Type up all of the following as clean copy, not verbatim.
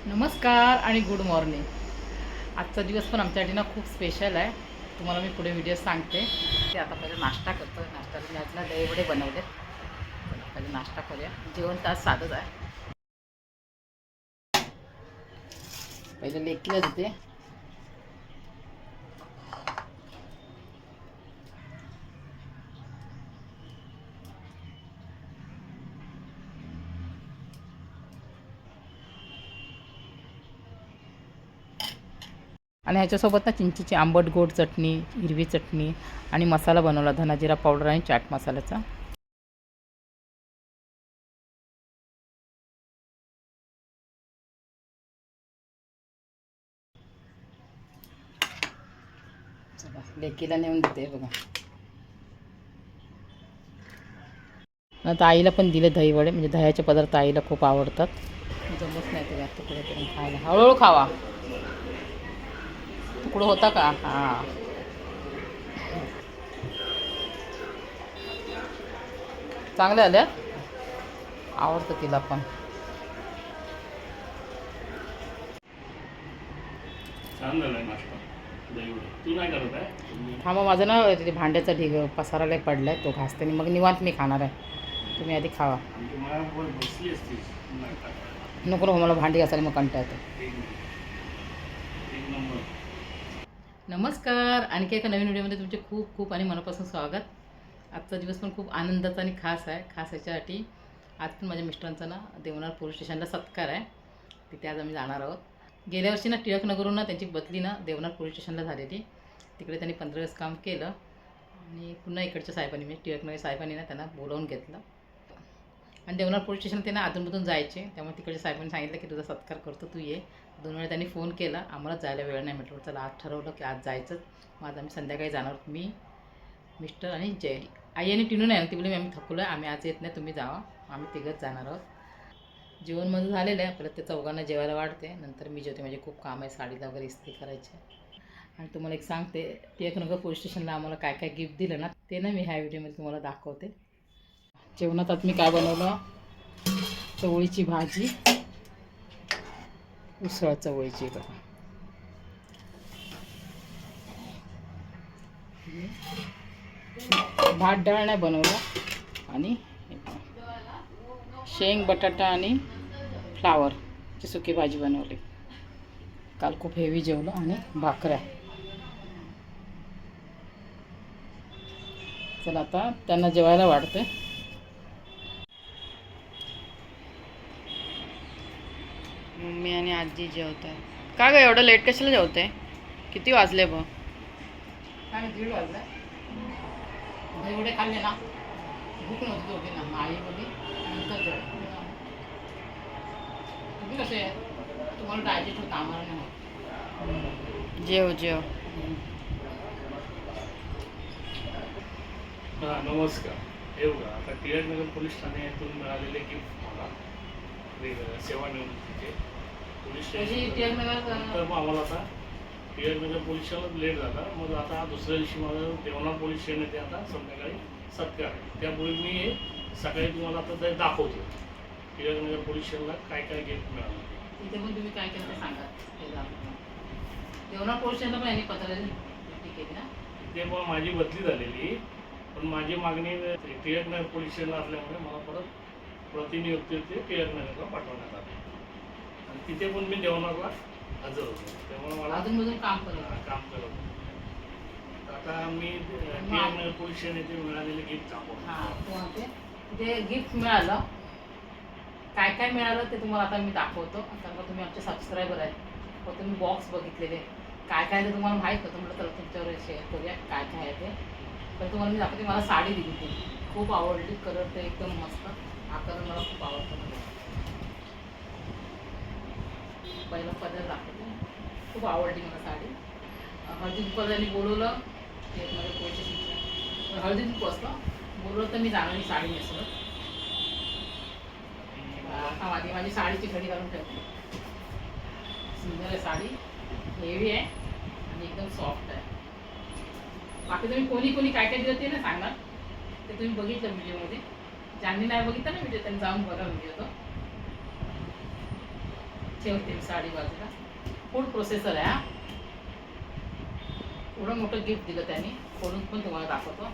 नमस्कार आणि good morning. आजचा दिवस पण आमच्यासाठी ना खूप स्पेशल आहे. तुम्हाला मी पुढे व्हिडिओ सांगते. ते आता पहिले नाश्ता करतो. नाश्त्याला मी आज ना दहीवडे बनवलेत. चला पहिले नाश्ता करूया. जेवण तर आज साधंच आहे. पहिले लेकीला देते. आणि ह्याच्यासोबत ना चिंचेची आंबट गोड चटणी, हिरवी चटणी आणि मसाला बनवला धना जिरा पावडर आणि चाट मसाल्याचा. चला लेकीला नेऊन देते बघा. आता आईला पण दिले दहीवडे, म्हणजे दह्याचे पदार्थ आईला खूप आवडतात. जमत नाही ते तुकडे करून खायला. हळूहळू खावा. तुकडं होता का? हां, चांगले आल्या. आवडतं तिला पण. थांबा, माझं ना तिथे भांड्याचा ढीग पसारा लय पडलाय, तो घासते मग निवांत मी खाणार आहे. तुम्ही आधी खावा. नको नको, मला भांडी घासायला मग कंटाळा येतो. नमस्कार. आणखी एका नवीन व्हिडिओमध्ये तुमचे खूप खूप आणि मनापासून स्वागत. आजचा दिवस पण खूप आनंदाचा आणि खास आहे. खास याच्यासाठी आज पण माझ्या मिस्टरांचा ना देवनार पोलीस स्टेशनला सत्कार आहे. तिथे आज आम्ही जाणार आहोत. गेल्या वर्षी ना टिळकनगरहून ना त्यांची बदली ना देवनार पोलीस स्टेशनला झालेली. तिकडे त्यांनी 15 दिवस काम केलं आणि पुन्हा इकडच्या साहेबांनी, म्हणजे टिळकनगर साहेबांनी ना त्यांना बोलावून घेतलं. आणि देवनार पोलीस स्टेशन ते ना अधूनमधून जायचे, त्यामुळे तिकडच्या साहेबांनी सांगितलं की तुझा सत्कार करतो, तू ये. 2 वेळा त्यांनी फोन केला, आम्हाला जायला वेळ नाही म्हटलं. चला आज ठरवलं की आज जायचंच. मग आज आम्ही संध्याकाळी जाणार. मी, मिस्टर आणि जय. आई आणि टिनू नाही, ती बोलली आम्ही थकलो आहे, आम्ही आज येत नाही, तुम्ही जावा. आम्ही तिघंच जाणार आहोत. जेवण माझं झालेलं आहे. परत ते चौघांना जेवायला वाढते, नंतर मी जेवते. म्हणजे खूप काम आहे, साडीला वगैरे इस्त्री करायची. आणि तुम्हाला एक सांगते, टिळकनगर पोलीस स्टेशनला आम्हाला काय काय गिफ्ट दिलं ना, ते ना मी ह्या व्हिडिओमध्ये तुम्हाला दाखवते. जेवणात आज मी काय बनवलं, चवळीची भाजी, उसळ चवळीची बघा. भात डाळ नाही बनवलं. आणि शेंग बटाटा आणि फ्लावरची सुकी भाजी बनवली. काल खूप हेवी जेवलो. आणि भाकऱ्या. चला आता त्यांना जेवायला वाढते. मम्मी आणि आजी जेवत आहे. का ग एवढं लेट कशाला जेवते? किती वाजले बघ? काय 1:30 वाजले. एवढे खाल्ले ना, भूक नव्हती दोघींना. आई बोली नंतर जेव. तुम्ही कसे आहे? तुम्हाला डायजेस्ट होतं, आम्हाला नाही होत. जेव जेव. नमस्कार. हे बघा, आता टिळकनगर पोलीस ठाण्यातून मिळालेले गिफ्ट मला सेवानिवृत्तीचे पोलीस स्टेशन. तर मग आम्हाला आता टिळकनगर पोलीस स्टेशनला लेट झाला. मग आता दुसऱ्या दिवशी माझं देवनार पोलीस स्टेशन येते आता संध्याकाळी सत्कार आहे. त्यापूर्वी मी हे सकाळी तुम्हाला आता ते दाखवतो टिळकनगर पोलीस स्टेशनला काय काय गिफ्ट मिळालं. तिथे पण तुम्ही काय केलं ते सांगा. देवनार पोलीस स्टेशनला पण यांनी पत्र केली ना. ते मग माझी बदली झालेली, पण माझी मागणी टिळकनगर पोलीस स्टेशनला असल्यामुळे मला परत प्रतिनियुक्ती टिळकनगरला पाठवण्यात आली. आणि तिथे पण मी देवनारला हजर होतो. त्यामुळे मला अजूनमधून काम करत होतो. आता मी टिळकनगर पोलीस स्टेशन येथे मिळालेले गिफ्ट दाखवतो. हां, ते गिफ्ट मिळालं. काय काय मिळालं ते तुम्हाला आता मी दाखवतो. कारण का तुम्ही आमचे सबस्क्रायबर आहेत, तर तुम्ही बॉक्स बघितलेले काय काय ते तुम्हाला माहीत होतं. म्हटलं तर तुमच्यावर शेअर करूया काय काय आहे ते. पण तुम्हाला मी दाखवते. मला साडी दिली ती खूप आवडली. कलर ते एकदम मस्त. हा कलर मला खूप आवडतो. पहिला पदर दाखवते. खूप आवडली मला साडी. हळदी कुंकवाला बोलवलं एक माझ्या पोलीस हळदी कुंकू असतं. बोलवलं तर मी जाणार ही साडी नेसलं. आधी माझी साडीची घडी घालून ठेवते. सुंदर आहे साडी, हेवी आहे आणि एकदम सॉफ्ट आहे. बाकी तुम्ही कोणी कोणी काय काय दिलं ते ना सांगा. ते तुम्ही बघितलं व्हिडिओमध्ये. ज्यांनी नाही बघितलं ना व्हिडिओ त्यांनी जाऊन बघा व्हिडिओ तो. ठेवते साडी बाजूला. फूड प्रोसेसर आहे हा. एवढं मोठं गिफ्ट दिलं त्यांनी. खोलून पण तुम्हाला दाखवतो.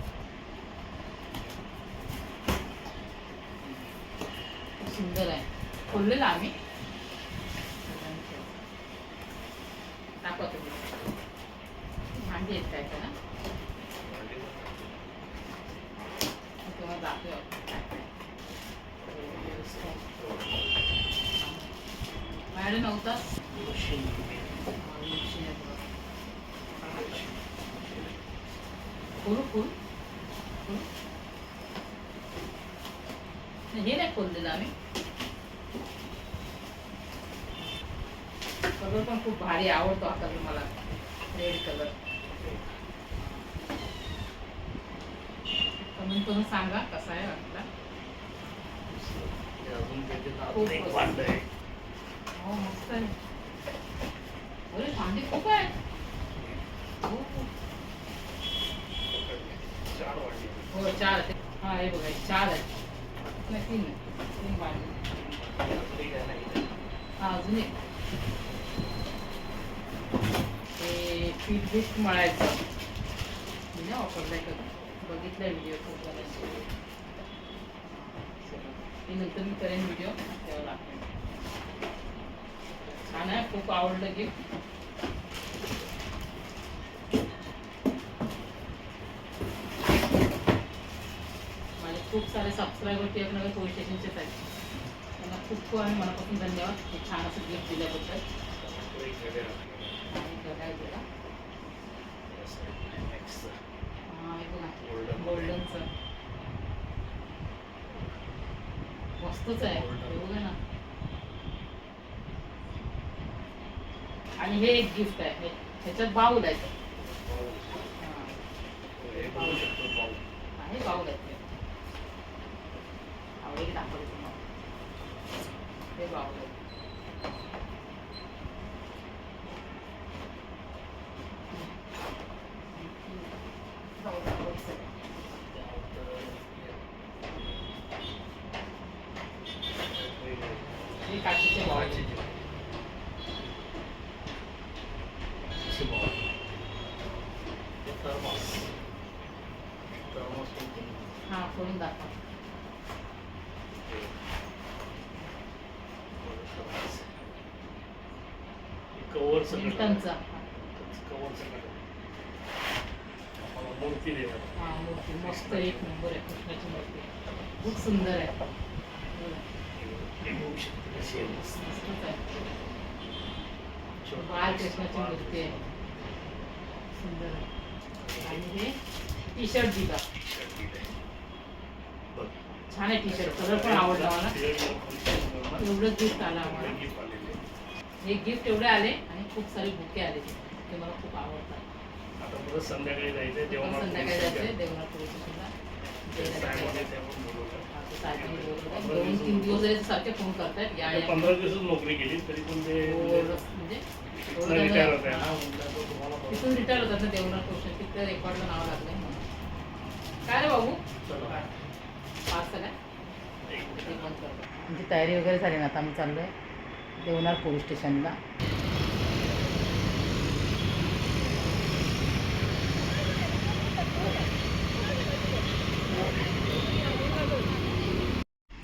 खूप सुंदर आहे. खोललेलं आम्ही दाखवा तुम्ही. भांडी आहेत काय त्याला तुम्हाला दाखवूया. माझ्याकडे नव्हता. खोलू खोलू हे नाही खोललेलं आम्ही. कलर पण खूप भारी आवडतो हा कलर मला. Red colour. कमेंट करून सांगा कसा आहे वाटला. हो मस्त आहे. अरे भांडी खूप आहे. हो 4 आहे. हा हे बघा 4 आहे. नाही 3 भांडी. हा अजून एक हे पीठ मळायचं. मी ना वापरलाय कधी. बघितलाय व्हिडिओ खूप जणांचे. ते नंतर मी करेन व्हिडिओ तेव्हा दाखवेन. छान आहे. खूप आवडलं गिफ्ट. माझे खूप सारे सबस्क्रायबर टिळकनगर पोलीस स्टेशनचेच आहेत. त्यांना खूप खूप आम्ही मनापासून धन्यवाद. खूप छान असं गिफ्ट दिल्याबद्दल. गोल्डनचं मस्तच आहे. बघा ना. आणि हे एक गिफ्ट आहे. ह्याच्यात बाऊल आहे. बाऊल आहे. आवडेल दाखवलं तुम्हाला. हे बाऊल आहे. हे काचेचे बाऊल. हा खोलून दाखवा. मिल्टनचा मूर्ती देणार. हा मूर्ती मस्त एक नंबर आहे. कृष्णाची मूर्ती खूप सुंदर आहे. मस्तच आहे. बालकृष्णाची मूर्ती आहे. सुंदर आहे. आणि हे टी शर्ट दिला. छान आहे टी शर्ट. कलर पण आवडला मला. एवढं गिफ्ट आलं आम्हाला. हे गिफ्ट एवढे आले आणि खूप सारे बुके आले. ते मला खूप आवडतात. आता परत संध्याकाळी जायचं. संध्याकाळी जायचं देवनार पोलीस स्टेशनला. 2-3 दिवस जरी सारखे फोन करतायत. या 15 दिवस नोकरी केली तरी पण ते म्हणजे रिटायर होत आहे. तिथून रिटायर होतात ना देवनार पोलीस स्टेशन. तिथे रेकॉर्डला नाव लागलंय. काय रे बाबू पार्सल आहे. आमची तयारी वगैरे झाली ना. आता आम्ही चाललो आहे देवनार पोलीस स्टेशनला.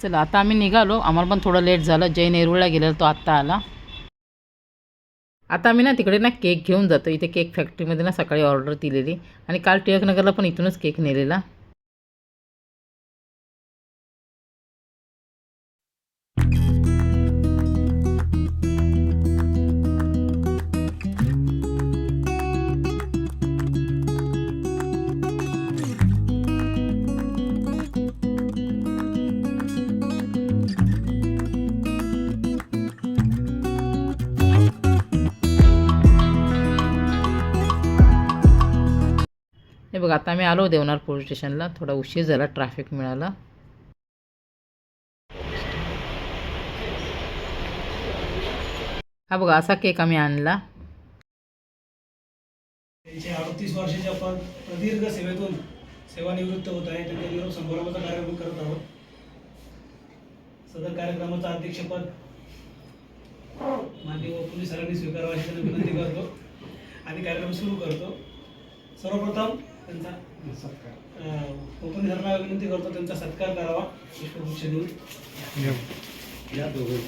चला आता आम्ही निघालो. आम्हाला पण थोडं लेट झालं. जय नेरूळला गेलेला तो आत्ता आला. आता आम्ही ना तिकडे ना केक घेऊन जातो. इथे केक फॅक्टरीमध्ये ना सकाळी ऑर्डर दिलेली आणि काल टिळकनगरला पण इथूनच केक नेलेला. हे बघा आता आम्ही आलो देवनार पोलीस स्टेशनला. थोडा उशीर झाला. ट्रॅफिक मिळाला. हा बघा असा केक आम्ही आणला. त्यांचे 38 वर्षाच्या प्रदीर्घ सेवेतून सेवानिवृत्त होत आहे. त्यांच्या निरोप समारंभाचा कार्यक्रम करत आहोत. सदर कार्यक्रमाचं अध्यक्षपद माननीय पोलीस सरांनी स्वीकारावा अशी त्यांना विनंती करतो आणि कार्यक्रम सुरू करतो. सर्वप्रथम त्यांचा पोलीस सरांना विनंती करतो त्यांचा सत्कार करावा पुष्पगुच्छ देऊन. या दोघं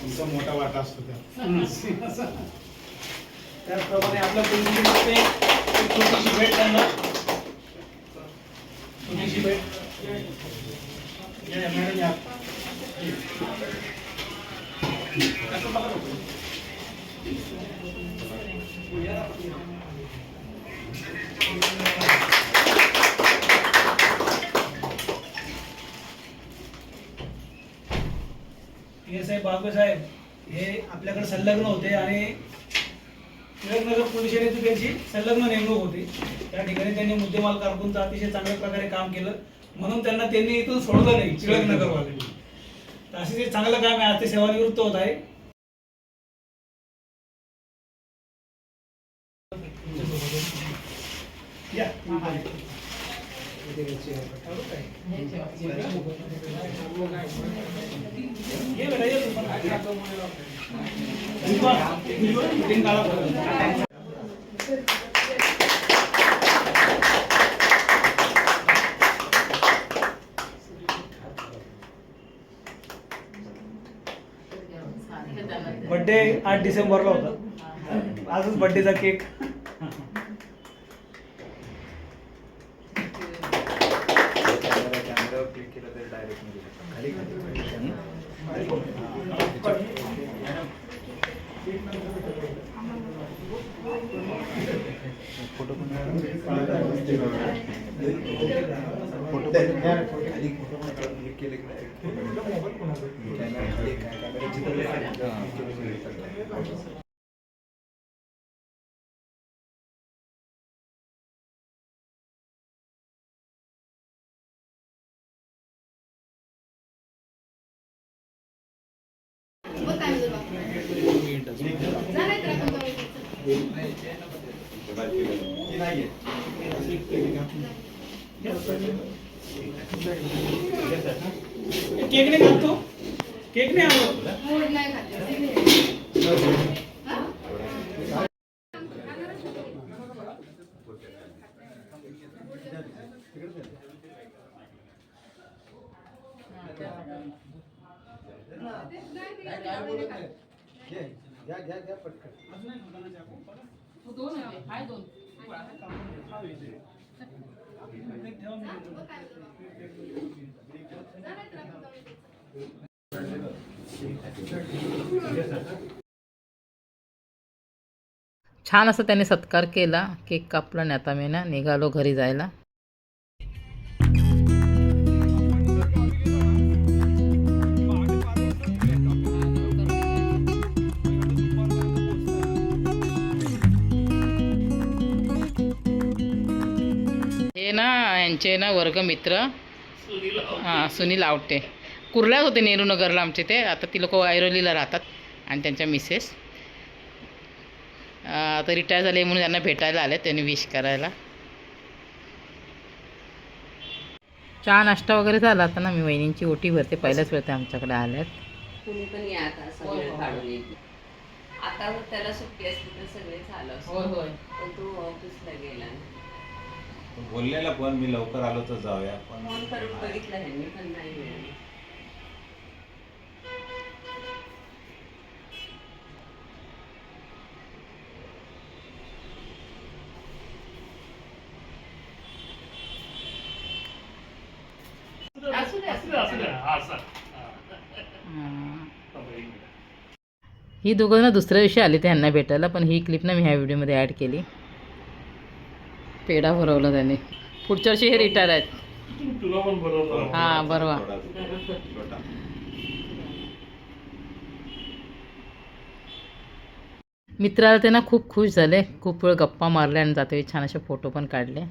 तुमचा मोठा वाटा असतो त्या. त्याचप्रमाणे आपल्या पोलिसांमध्ये एक छोटीशी भेट त्यांना छोटीशी भेट. या मॅडम या. PSI बागवे साहेब हे आपल्याकडे संलग्न होते आणि टिळकनगर पोलीस स्टेशनची त्यांची संलग्न नेमणूक होती. त्या ठिकाणी त्यांनी मुद्देमाल कारकूनचं अतिशय चांगल्या प्रकारे काम केलं म्हणून त्यांनी इथून सोडलं नाही टिळकनगरवाले. तर असे जे चांगलं काम आहे आज ते सेवानिवृत्त होत आहे. या ये बेटा ये दिन काला बर्थडे 8 डिसेंबरला होता. आजच बर्थडेचा केक. कॅमेरावर क्लिक केलं तर डायरेक्ट खाली फोटो क्लिक केले केक नाही खात तू? केक नाही आवडत. घ्या पटकन. दोन आहे काय दोन छान असं त्याने सत्कार केला. केक कापला नेतामेना निघालो घरी जायला. हे ना यांचे ना वर्गमित्र हां सुनील आवटे कुर्ल्यात होते नेहरू नगरला आमचे ते. आता ती लोक ऐरोलीला राहतात आणि त्यांच्या मिसेस आता रिटायर झाले म्हणून त्यांना भेटायला आले. त्यांनी विश करायला. चहा नाश्ता वगैरे झाला. आता ना मी वहिनींची ओटी भरते. पहिल्याच वेळ ते आमच्याकडे आल्यात. तुम्ही पण या आता सगळं काढून येते. आता जर त्याला सुट्टी असली तर सगळे झालं असतं. होय होय पण तू ऑफिसला गेला बोललेला पण मी लवकर आलो तर जाऊया पण फोन करून बघितलं आहे मी पण नाही मिळाली. असू दे. हा सर. ही दोघं ना दुसऱ्या दिवशी आले ते ह्यांना भेटायला. पण ही क्लिप ना मी ह्या व्हिडिओमध्ये ॲड केली. पेढा भरवला त्याने. पुढच्या वर्षी हे रिटायर आहेत. तुला पण बरोबर. हां बरोबर. मित्राला ते ना खूप खुश झाले. खूप वेळ गप्पा मारल्या आणि जाते छान असे फोटो पण काढले.